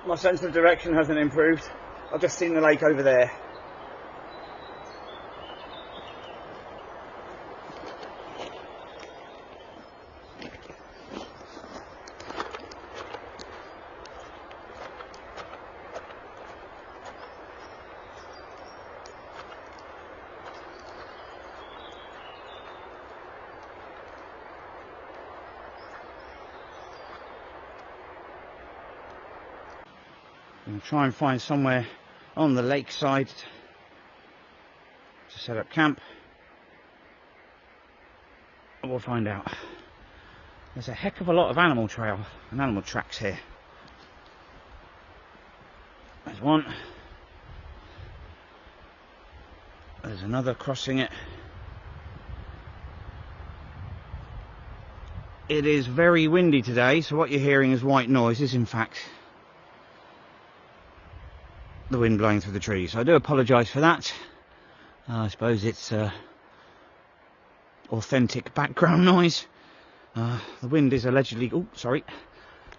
My sense of direction hasn't improved. I've just seen the lake over there. I'm going to try and find somewhere on the lakeside to set up camp. We'll find out. There's a heck of a lot of animal trail and animal tracks here. There's one. There's another crossing it. It is very windy today, so what you're hearing is white noise is in fact the wind blowing through the trees. So I do apologise for that. I suppose it's authentic background noise. The wind is allegedly... oh, sorry.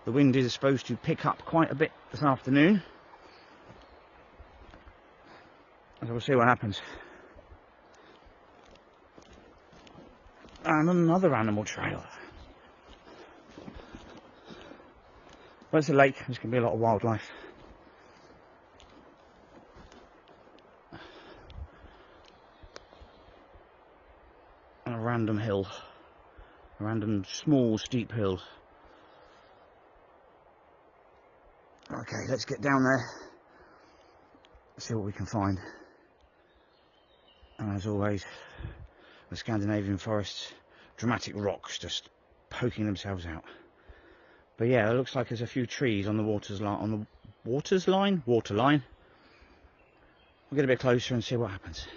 The wind is supposed to pick up quite a bit this afternoon. So we'll see what happens. And another animal trail. Where's the lake? There's going to be a lot of wildlife. And a random hill. A random small steep hill. Okay, let's get down there. See what we can find. And as always, the Scandinavian forests, dramatic rocks just poking themselves out. But yeah, it looks like there's a few trees on the water line. We'll get a bit closer and see what happens.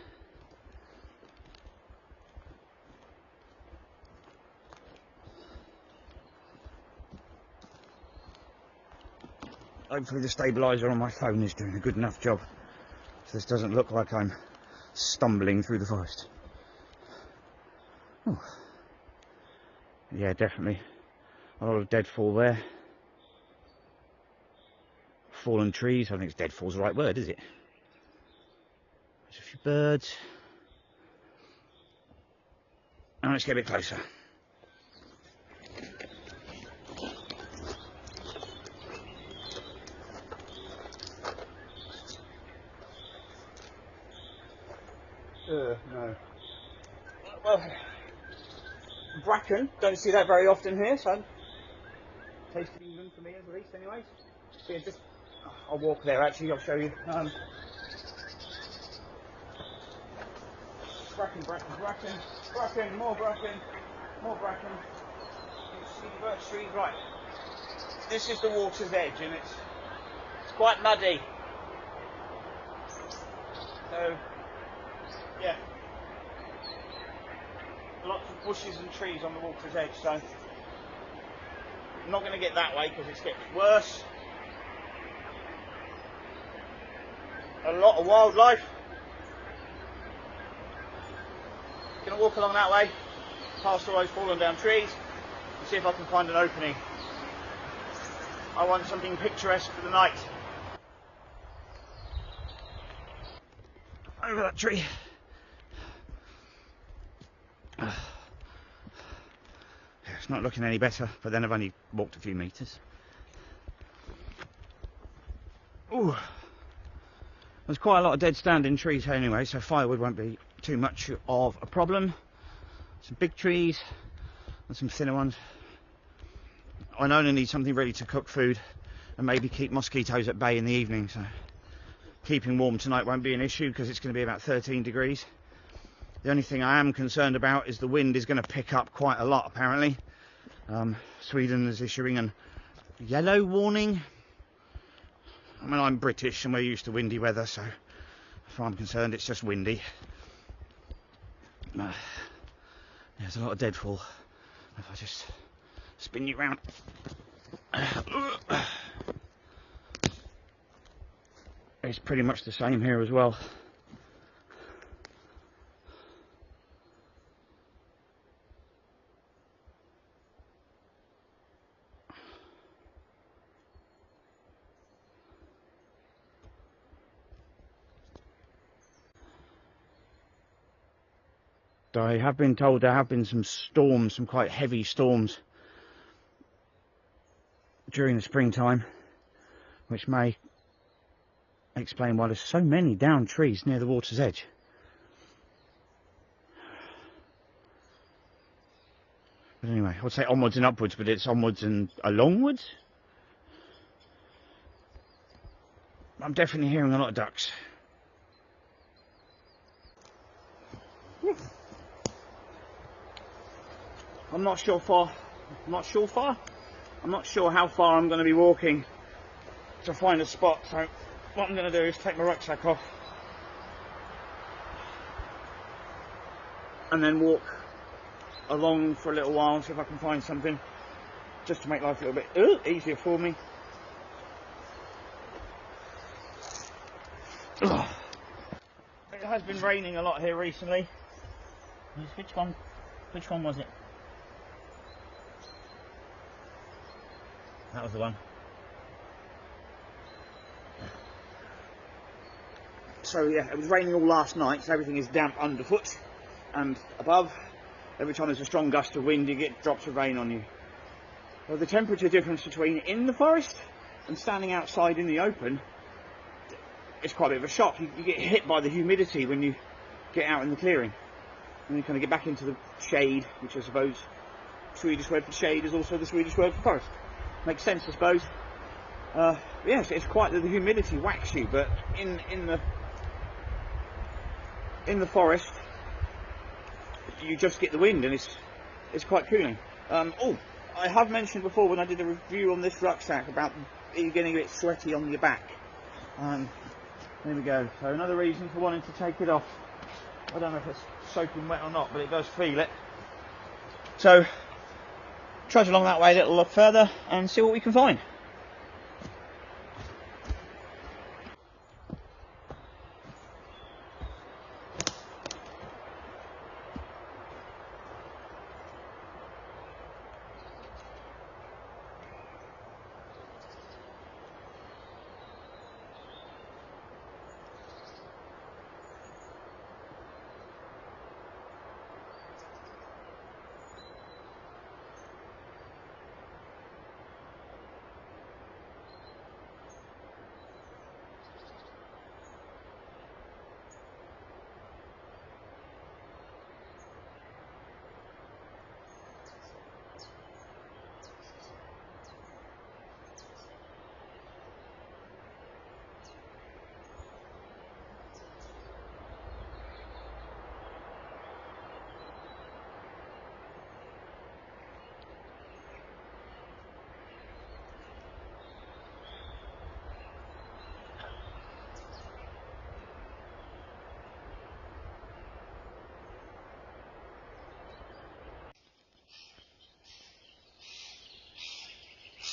Hopefully the stabiliser on my phone is doing a good enough job, so this doesn't look like I'm stumbling through the forest. Ooh. Yeah, definitely a lot of deadfall there. Fallen trees. I don't think deadfall's the right word, is it? There's a few birds. Now let's get a bit closer. No. Well, bracken, don't see that very often here, so taste of England for me at least anyways. So yeah, just, I'll walk there actually, I'll show you. Bracken, more bracken. You see the birch trees, right. This is the water's edge and it's quite muddy. So, yeah. Lots of bushes and trees on the water's edge, so I'm not going to get that way because it gets worse. A lot of wildlife. Going to walk along that way, past all those fallen down trees, and see if I can find an opening. I want something picturesque for the night. Over that tree. It's not looking any better, but then I've only walked a few metres. Ooh. There's quite a lot of dead standing trees here anyway, so firewood won't be too much of a problem. Some big trees and some thinner ones. I only need something ready to cook food and maybe keep mosquitoes at bay in the evening, so keeping warm tonight won't be an issue because it's going to be about 13 degrees. The only thing I am concerned about is the wind is going to pick up quite a lot apparently. Sweden is issuing a yellow warning. I mean, I'm British and we're used to windy weather, so as far as I'm concerned it's just windy. There's a lot of deadfall. If I just spin you round. It's pretty much the same here as well. I have been told there have been some storms, some quite heavy storms during the springtime, which may explain why there's so many downed trees near the water's edge. But anyway, I would say onwards and upwards, but it's onwards and alongwards. I'm definitely hearing a lot of ducks. I'm not sure how far I'm going to be walking to find a spot, so what I'm going to do is take my rucksack off and then walk along for a little while and see if I can find something, just to make life a little bit easier for me. Ugh. It has been raining a lot here recently. Which one was it? That was the one. So yeah, it was raining all last night, so everything is damp underfoot and above. Every time there's a strong gust of wind, you get drops of rain on you. Well, the temperature difference between in the forest and standing outside in the open is quite a bit of a shock. You get hit by the humidity when you get out in the clearing. And you kind of get back into the shade, which I suppose Swedish word for shade is also the Swedish word for forest. Makes sense, I suppose. Yes, it's quite that the humidity whacks you, but in the forest you just get the wind, and it's quite cooling. Oh, I have mentioned before when I did a review on this rucksack about it getting a bit sweaty on your back. There we go. So another reason for wanting to take it off. I don't know if it's soaking wet or not, but it does feel it. So trudge along that way a little look further and see what we can find.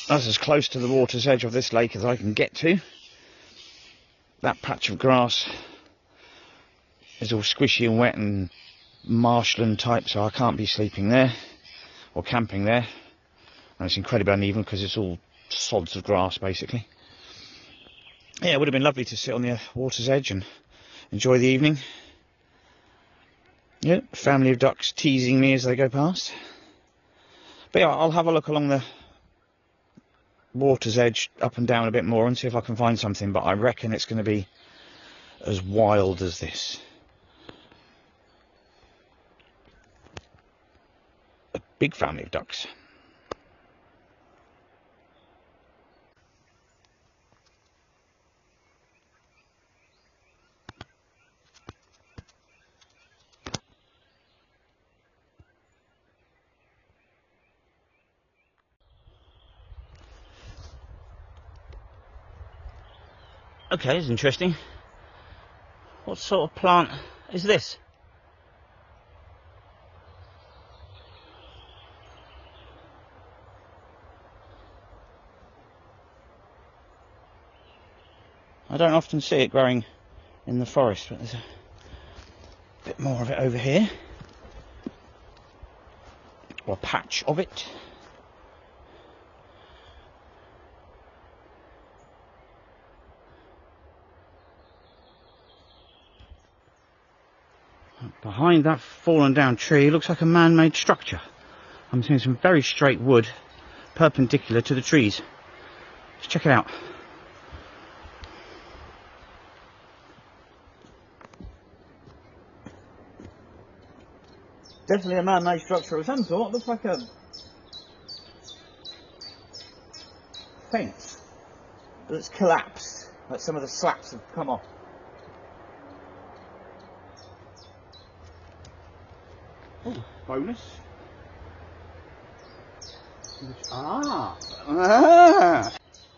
That's as close to the water's edge of this lake as I can get to. That patch of grass is all squishy and wet and marshland type, so I can't be sleeping there or camping there. And it's incredibly uneven because it's all sods of grass basically. Yeah, it would have been lovely to sit on the water's edge and enjoy the evening. Yeah, family of ducks teasing me as they go past. But yeah, I'll have a look along the water's edge up and down a bit more and see if I can find something, but I reckon it's going to be as wild as this. A big family of ducks. Okay, it's interesting. What sort of plant is this? I don't often see it growing in the forest, but there's a bit more of it over here. Or a patch of it. Behind that fallen down tree looks like a man-made structure. I'm seeing some very straight wood perpendicular to the trees. Let's check it out. Definitely a man-made structure of some sort. Looks like a fence that's collapsed, like some of the slats have come off. Oh, bonus.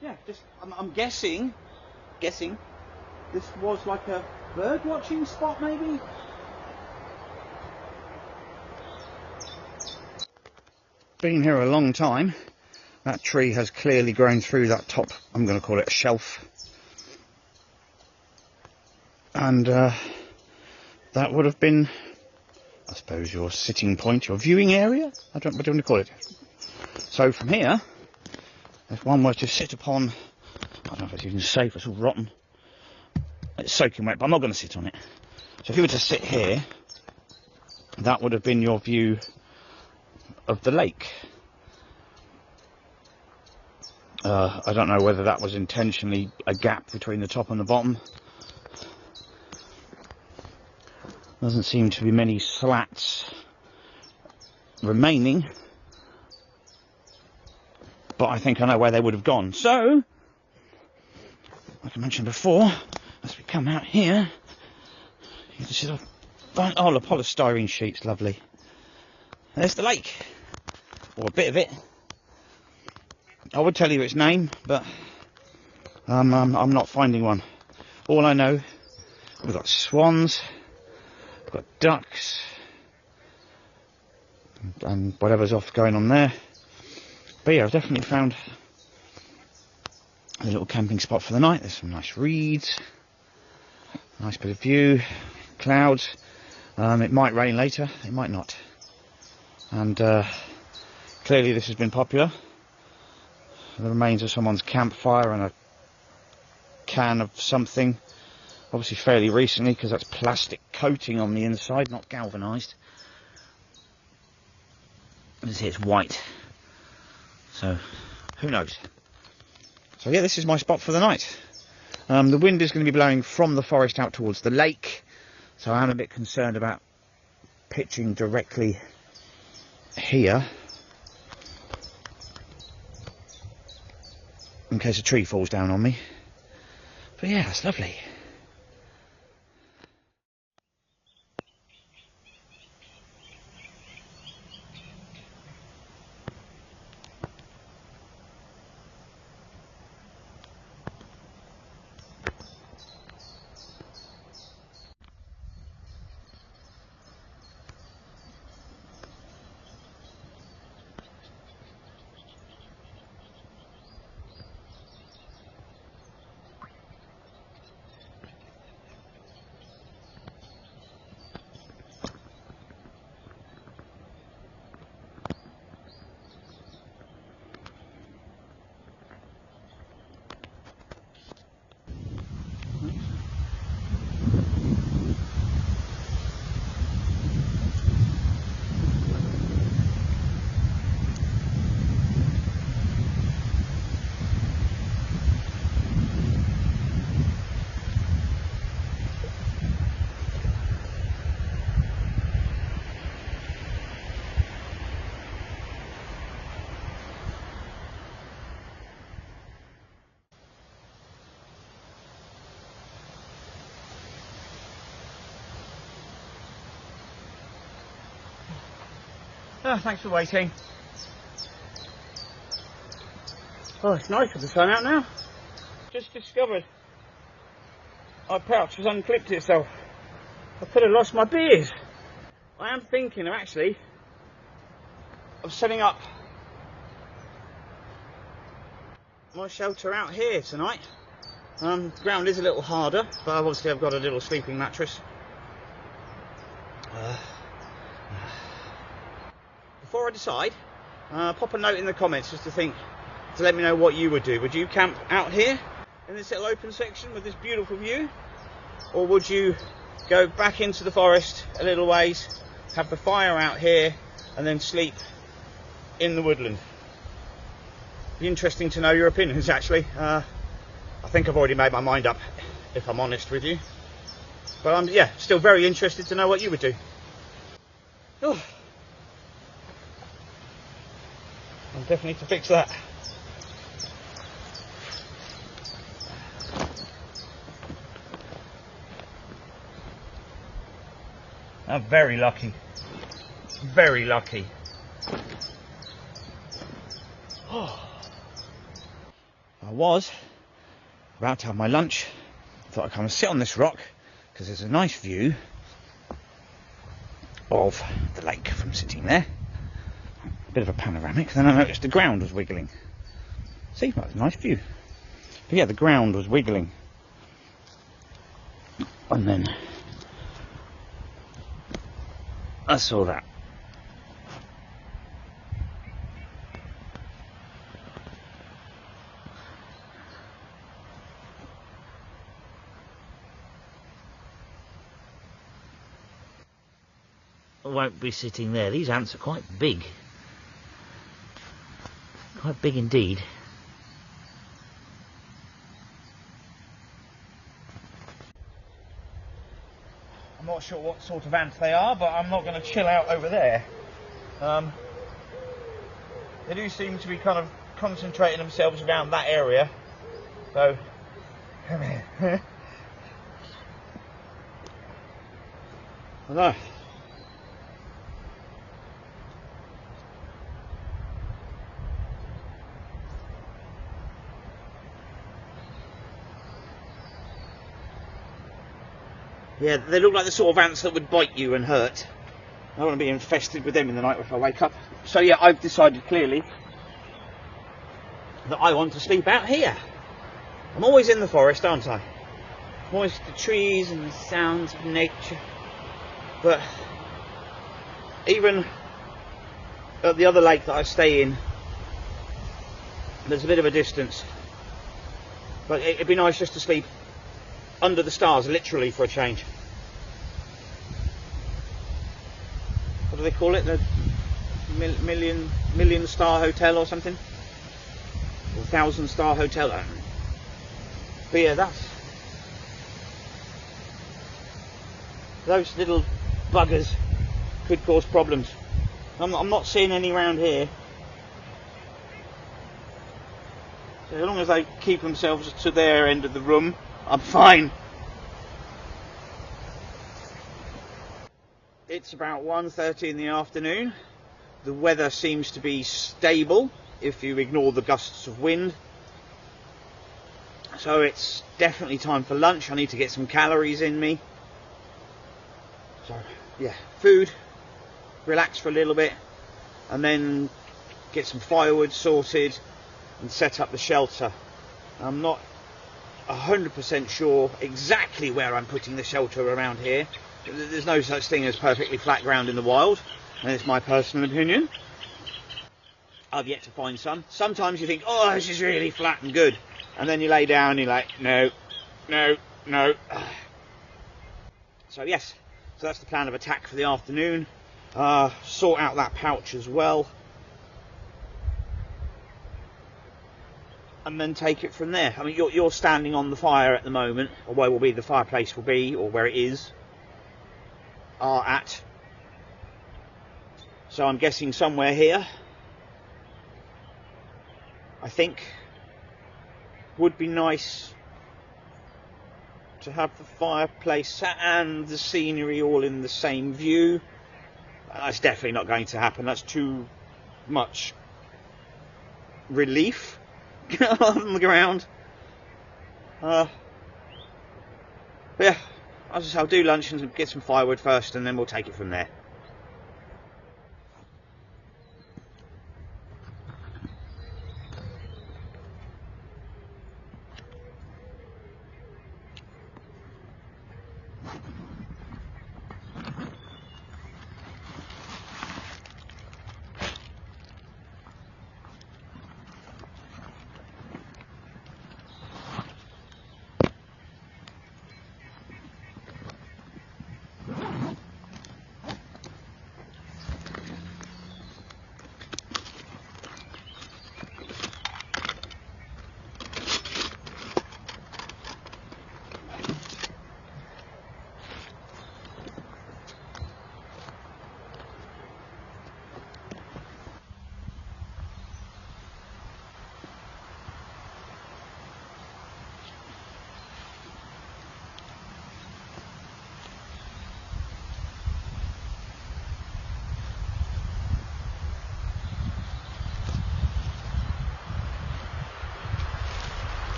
Yeah, just I'm guessing this was like a bird watching spot, maybe. Been here a long time. That tree has clearly grown through that top, I'm going to call it a shelf, and that would have been, I suppose, your sitting point, your viewing area. What do you want to call it? So from here, if one were to sit upon, I don't know if it's even safe, it's all rotten, it's soaking wet, but I'm not going to sit on it. So if you were to sit here, that would have been your view of the lake. I don't know whether that was intentionally a gap between the top and the bottom. Doesn't seem to be many slats remaining, but I think I know where they would have gone. So, like I mentioned before, as we come out here, you can see the polystyrene sheets, lovely. There's the lake, or a bit of it. I would tell you its name, but I'm not finding one. All I know, we've got swans, we've got ducks, and whatever's off going on there. But yeah, I've definitely found a little camping spot for the night. There's some nice reeds, nice bit of view, clouds. It might rain later, it might not. And clearly this has been popular. The remains of someone's campfire and a can of something, obviously fairly recently, because that's plastic coating on the inside, not galvanised. You see it's white, so who knows. So yeah, this is my spot for the night. The wind is going to be blowing from the forest out towards the lake, so I'm a bit concerned about pitching directly here in case a tree falls down on me. But yeah, it's lovely. Oh, thanks for waiting. Oh, it's nice with the sun out now. Just discovered my pouch has unclipped itself. I could have lost my beers. I am thinking of actually setting up my shelter out here tonight. Ground is a little harder, but obviously I've got a little sleeping mattress. Before I decide, pop a note in the comments just to let me know what you would do. Would you camp out here in this little open section with this beautiful view, or would you go back into the forest a little ways, have the fire out here, and then sleep in the woodland. Be interesting to know your opinions, actually. I think I've already made my mind up, if I'm honest with you. But I'm, yeah, still very interested to know what you would do. Oh. I definitely need to fix that. I'm very lucky. Very lucky. Oh. I was about to have my lunch. Thought I'd come and sit on this rock because there's a nice view of the lake from sitting there. A bit of a panoramic. Then I noticed the ground was wiggling. See, that was a nice view. But yeah, the ground was wiggling. And then I saw that. I won't be sitting there. These ants are quite big. Quite big indeed. I'm not sure what sort of ants they are, but I'm not going to chill out over there. They do seem to be kind of concentrating themselves around that area. So, come here. I know. Yeah, they look like the sort of ants that would bite you and hurt. I don't want to be infested with them in the night if I wake up. So yeah, I've decided clearly that I want to sleep out here. I'm always in the forest, aren't I? I'm always the trees and the sounds of nature. But even at the other lake that I stay in, there's a bit of a distance. But it'd be nice just to sleep under the stars, literally, for a change. What do they call it? The million star hotel or something? Or 1,000-star hotel? I don't know. But yeah, those little buggers could cause problems. I'm not seeing any around here. So as long as they keep themselves to their end of the room, I'm fine. It's about 1:30 in the afternoon. The weather seems to be stable if you ignore the gusts of wind. So it's definitely time for lunch. I need to get some calories in me. So yeah, food, relax for a little bit, and then get some firewood sorted and set up the shelter. I'm not 100% sure exactly where I'm putting the shelter around here. There's no such thing as perfectly flat ground in the wild, and it's my personal opinion. I've yet to find some. Sometimes you think, oh, this is really flat and good, and then you lay down and you're like, no. So yes, so that's the plan of attack for the afternoon. Sort out that pouch as well, and then take it from there. I mean, you're standing on the fire at the moment, or where the fireplace will be, or where it is, are at. So I'm guessing somewhere here, I think, would be nice to have the fireplace and the scenery all in the same view. That's definitely not going to happen. That's too much relief on the ground. But yeah, I'll do lunch and get some firewood first, and then we'll take it from there.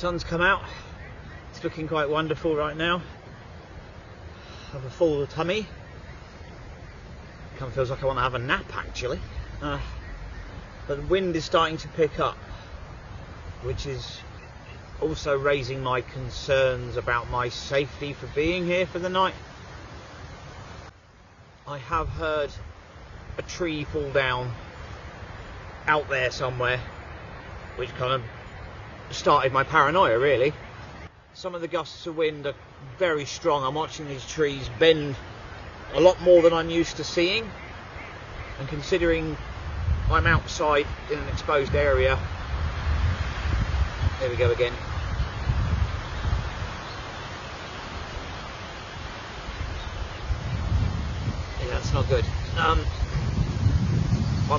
sun's come out. It's looking quite wonderful right now. I have a full tummy. Kind of feels like I want to have a nap actually. But the wind is starting to pick up, which is also raising my concerns about my safety for being here for the night. I have heard a tree fall down out there somewhere, which kind of started my paranoia really. Some of the gusts of wind are very strong. I'm watching these trees bend a lot more than I'm used to seeing, and considering I'm outside in an exposed area. There we go again. Yeah, that's not good.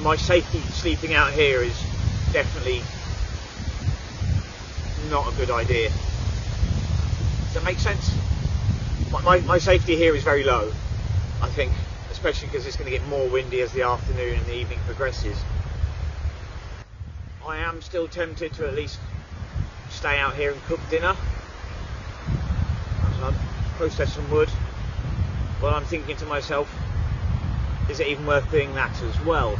My safety sleeping out here is definitely not a good idea. Does that make sense? My safety here is very low, I think, especially because it's going to get more windy as the afternoon and the evening progresses. I am still tempted to at least stay out here and cook dinner. So I'll process some wood. Well, I'm thinking to myself, is it even worth doing that as well?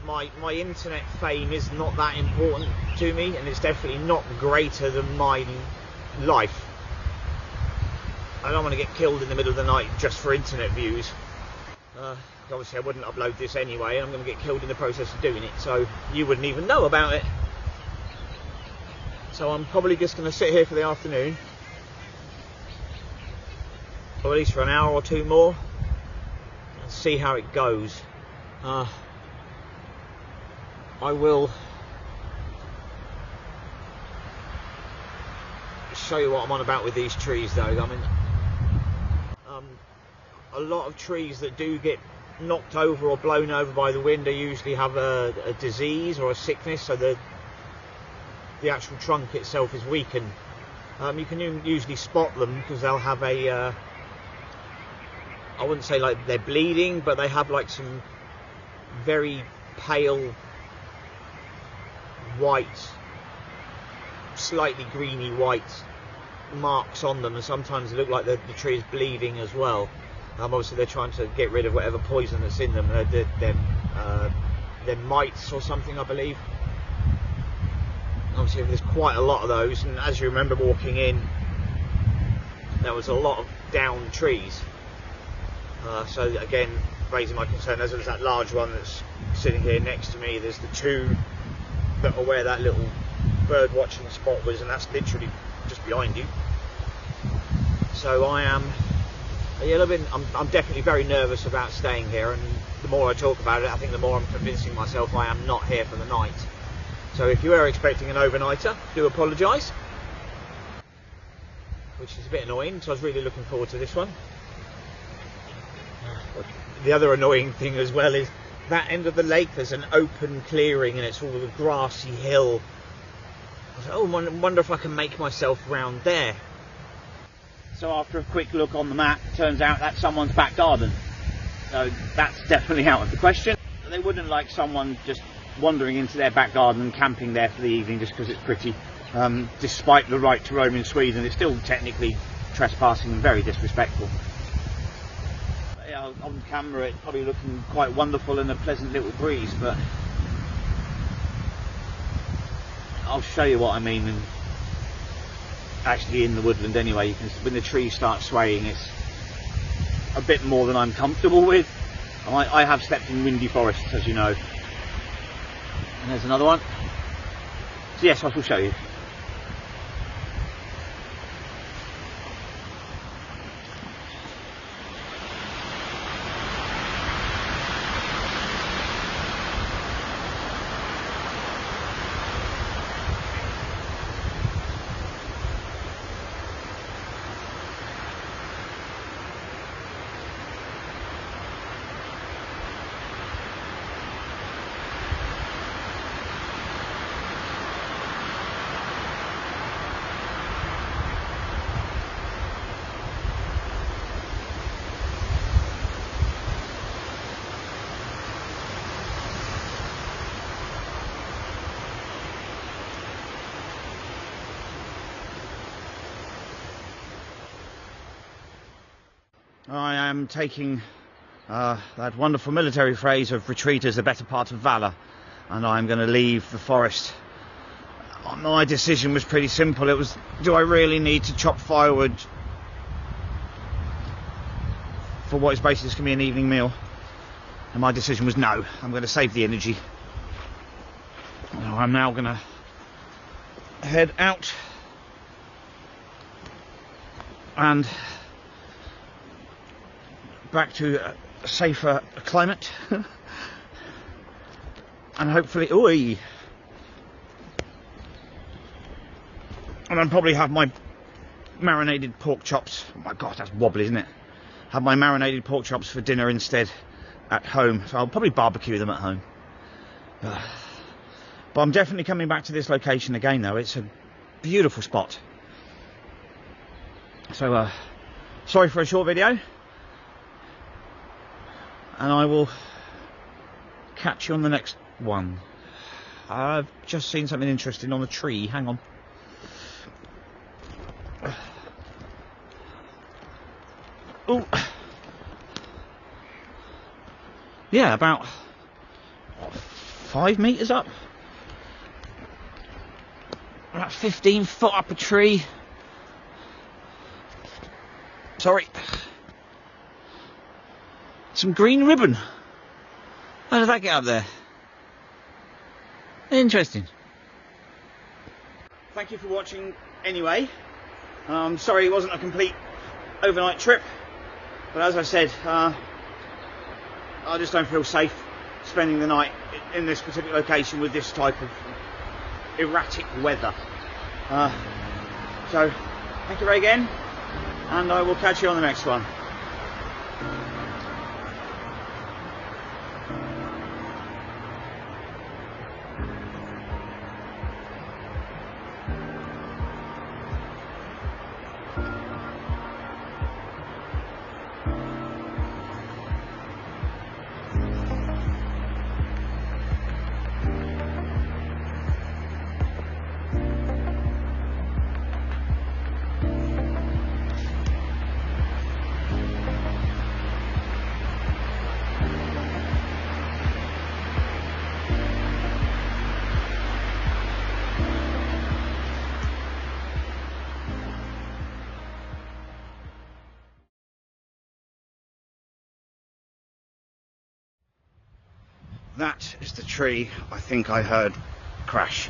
My internet fame is not that important to me, and it's definitely not greater than my life. I don't want to get killed in the middle of the night just for internet views. Obviously I wouldn't upload this anyway, and I'm going to get killed in the process of doing it, so you wouldn't even know about it. So I'm probably just going to sit here for the afternoon, or at least for an hour or two more, and see how it goes. I will show you what I'm on about with these trees though. I mean, a lot of trees that do get knocked over or blown over by the wind, they usually have a disease or a sickness, so the actual trunk itself is weakened. You can usually spot them because they'll have a I wouldn't say like they're bleeding, but they have like some very pale white, slightly greeny white marks on them, and sometimes they look like the tree is bleeding as well. Obviously they're trying to get rid of whatever poison that's in them. They're mites or something, I believe. Obviously there's quite a lot of those, and as you remember walking in, there was a lot of downed trees. So again, raising my concern. There's that large one that's sitting here next to me. There's the two that are where that little bird watching spot was, and that's literally just behind you. So I'm definitely very nervous about staying here, and the more I talk about it, I think the more I'm convincing myself I am not here for the night. So if you were expecting an overnighter, do apologise, which is a bit annoying, so I was really looking forward to this one. The other annoying thing as well is that end of the lake, there's an open clearing and it's all a grassy hill. I was like, oh, I wonder if I can make myself round there. So after a quick look on the map, it turns out that's someone's back garden. So that's definitely out of the question. They wouldn't like someone just wandering into their back garden and camping there for the evening just because it's pretty. Despite the right to roam in Sweden, it's still technically trespassing and very disrespectful. On camera it's probably looking quite wonderful and a pleasant little breeze, but I'll show you what I mean. And actually in the woodland anyway, you can, when the trees start swaying, it's a bit more than I'm comfortable with. I have slept in windy forests, as you know. And there's another one. So yes, I will show you. I am taking that wonderful military phrase of retreat is the better part of valour, and I'm going to leave the forest. My decision was pretty simple. It was, do I really need to chop firewood for what is basically just going to be an evening meal? And my decision was no, I'm going to save the energy. I'm now going to head out and back to a safer climate and hopefully and I'll probably have my marinated pork chops. Oh my god, that's wobbly, isn't it? Have my marinated pork chops for dinner instead at home, so I'll probably barbecue them at home. But I'm definitely coming back to this location again though. It's a beautiful spot. So sorry for a short video, and I will catch you on the next one. I've just seen something interesting on the tree. Hang on. Oh, yeah, about 5 meters up, about 15 foot up a tree. Sorry, some green ribbon. How did that get up there? Interesting. Thank you for watching anyway. Sorry it wasn't a complete overnight trip, but as I said, I just don't feel safe spending the night in this particular location with this type of erratic weather. So thank you again, and I will catch you on the next one. That is the tree I think I heard crash.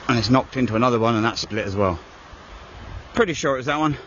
And it's knocked into another one, and that's split as well. Pretty sure it was that one.